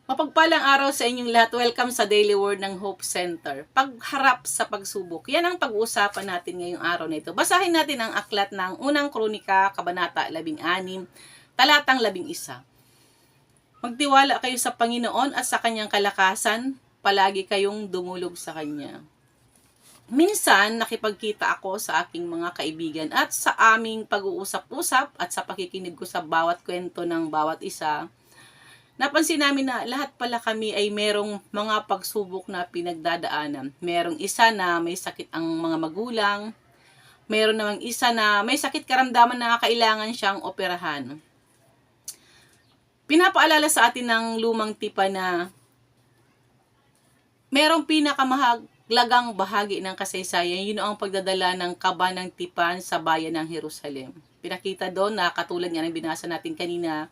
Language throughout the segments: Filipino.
Mapagpalang araw sa inyong lahat. Welcome sa Daily Word ng Hope Center. Pagharap sa pagsubok. Yan ang pag-uusapan natin ngayong araw na ito. Basahin natin ang aklat ng Unang Kronika, Kabanata 16, Talatang 11. Magtiwala kayo sa Panginoon at sa Kanyang kalakasan. Palagi kayong dumulog sa Kanya. Minsan, nakipagkita ako sa aking mga kaibigan at sa aming pag-uusap-usap at sa pakikinig ko sa bawat kwento ng bawat isa, napansin namin na lahat pala kami ay merong mga pagsubok na pinagdadaanan. Merong isa na may sakit ang mga magulang, meron namang isa na may sakit karamdaman na kailangan siyang operahan. Pinapaalala sa atin ng lumang tipa na merong pinakamahalagang bahagi ng kasaysayan, yun ang pagdadala ng kaba ng tipan sa bayan ng Jerusalem. Pinakita doon na katulad nga ng binasa natin kanina,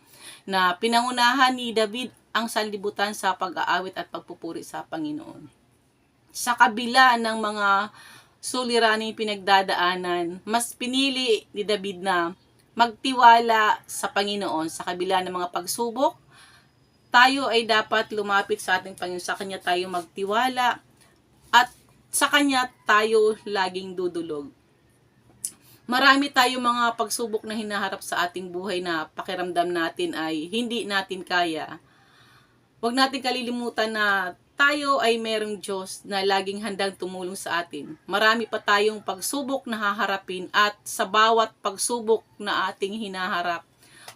na pinangunahan ni David ang sanlibutan sa pag-aawit at pagpupuri sa Panginoon. Sa kabila ng mga suliraning pinagdadaanan, mas pinili ni David na magtiwala sa Panginoon sa kabila ng mga pagsubok. Tayo ay dapat lumapit sa ating Panginoon, sa Kanya tayo magtiwala at sa Kanya tayo laging dudulog. Marami tayong mga pagsubok na hinaharap sa ating buhay na pakiramdam natin ay hindi natin kaya. Huwag natin kalilimutan na tayo ay merong Diyos na laging handang tumulong sa atin. Marami pa tayong pagsubok na haharapin at sa bawat pagsubok na ating hinaharap,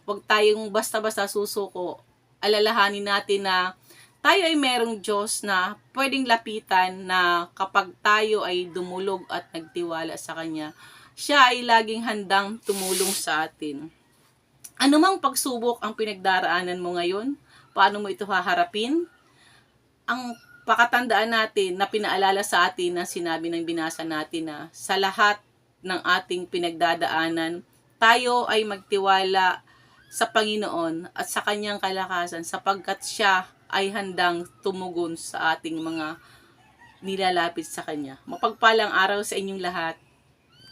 huwag tayong basta-basta susuko. Alalahanin natin na tayo ay merong Diyos na pwedeng lapitan, na kapag tayo ay dumulog at nagtiwala sa Kanya, Siya ay laging handang tumulong sa atin. Anumang pagsubok ang pinagdaraanan mo ngayon, paano mo ito haharapin? Ang pakatandaan natin na pinaalala sa atin na sinabi ng binasa natin na sa lahat ng ating pinagdadaanan, tayo ay magtiwala sa Panginoon at sa Kanyang kalakasan sapagkat Siya ay handang tumugon sa ating mga nilalapit sa Kanya. Mapagpalang araw sa inyong lahat.